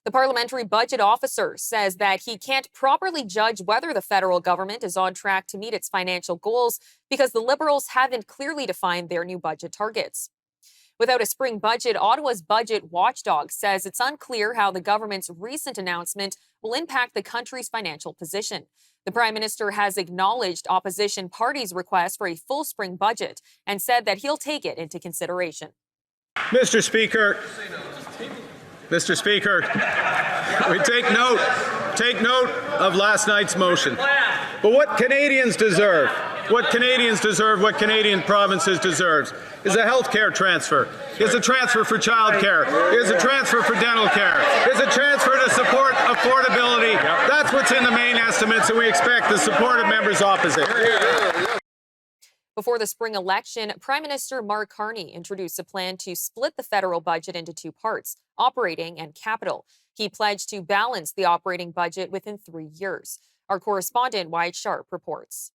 The parliamentary budget officer says that he can't properly judge whether the federal government is on track to meet its financial goals because the Liberals haven't clearly defined their new budget targets. Without a spring budget, Ottawa's budget watchdog says it's unclear how the government's recent announcement will impact the country's financial position. The Prime Minister has acknowledged opposition parties' request for a full spring budget and said that he'll take it into consideration. Mr. Speaker, we take note of last night's motion. But what Canadians deserve, what Canadian provinces deserves, is a health care transfer, is a transfer for child care, is a transfer for dental care, is a transfer to support affordability. That's what's in the main estimates, and we expect the support of members opposite. Before the spring election, Prime Minister Mark Carney introduced a plan to split the federal budget into two parts, operating and capital. He pledged to balance the operating budget within 3 years. Our correspondent, Wyatt Sharpe, reports.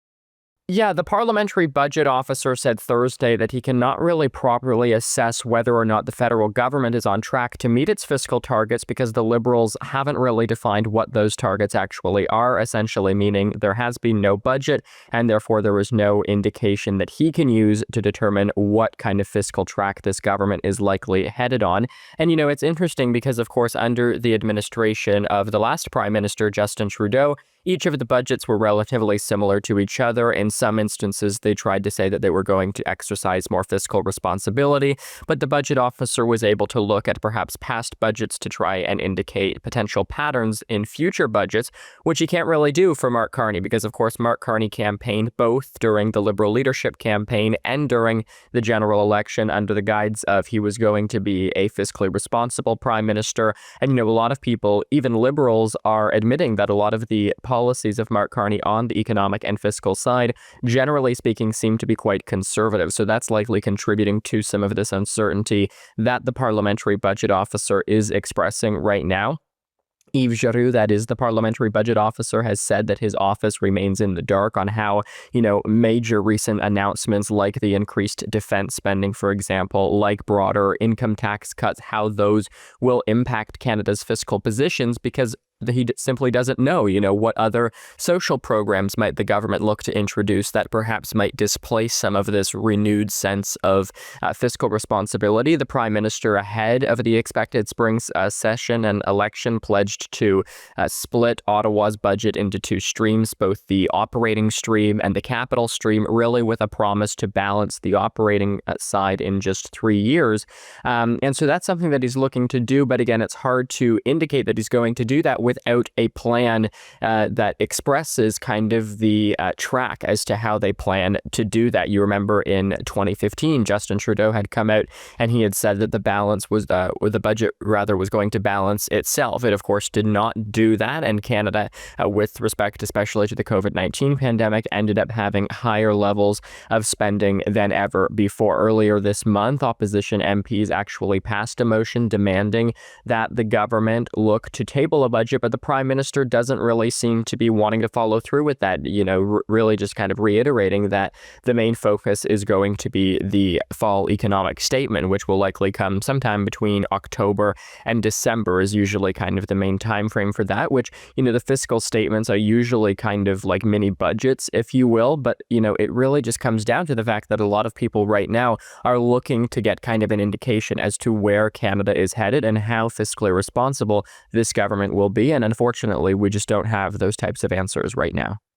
Yeah, the parliamentary budget officer said Thursday that he cannot really properly assess whether or not the federal government is on track to meet its fiscal targets because the Liberals haven't really defined what those targets actually are, essentially meaning there has been no budget and therefore there is no indication that he can use to determine what kind of fiscal track this government is likely headed on. And, it's interesting because, of course, under the administration of the last Prime Minister, Justin Trudeau, each of the budgets were relatively similar to each other. In some instances, they tried to say that they were going to exercise more fiscal responsibility, but the budget officer was able to look at perhaps past budgets to try and indicate potential patterns in future budgets, which he can't really do for Mark Carney because, of course, Mark Carney campaigned both during the Liberal leadership campaign and during the general election under the guise of he was going to be a fiscally responsible prime minister. And, a lot of people, even Liberals, are admitting that a lot of the policies of Mark Carney on the economic and fiscal side, generally speaking, seem to be quite conservative. So that's likely contributing to some of this uncertainty that the parliamentary budget officer is expressing right now. Yves Giroux, that is the parliamentary budget officer, has said that his office remains in the dark on how, major recent announcements like the increased defense spending, for example, like broader income tax cuts, how those will impact Canada's fiscal positions because he simply doesn't know, what other social programs might the government look to introduce that perhaps might displace some of this renewed sense of fiscal responsibility. The Prime Minister, ahead of the expected spring session and election, pledged to split Ottawa's budget into two streams, both the operating stream and the capital stream, really with a promise to balance the operating side in just 3 years. And so that's something that he's looking to do. But again, it's hard to indicate that he's going to do that without a plan that expresses kind of the track as to how they plan to do that. You remember in 2015, Justin Trudeau had come out and he had said that the balance was, or the budget rather, was going to balance itself. It, of course, did not do that. And Canada, with respect especially to the COVID-19 pandemic, ended up having higher levels of spending than ever before. Earlier this month, opposition MPs actually passed a motion demanding that the government look to table a budget, but the Prime Minister doesn't really seem to be wanting to follow through with that, really just kind of reiterating that the main focus is going to be the fall economic statement, which will likely come sometime between October and December is usually kind of the main time frame for that, which, the fiscal statements are usually kind of like mini budgets, if you will, but, it really just comes down to the fact that a lot of people right now are looking to get kind of an indication as to where Canada is headed and how fiscally responsible this government will be. And unfortunately, we just don't have those types of answers right now.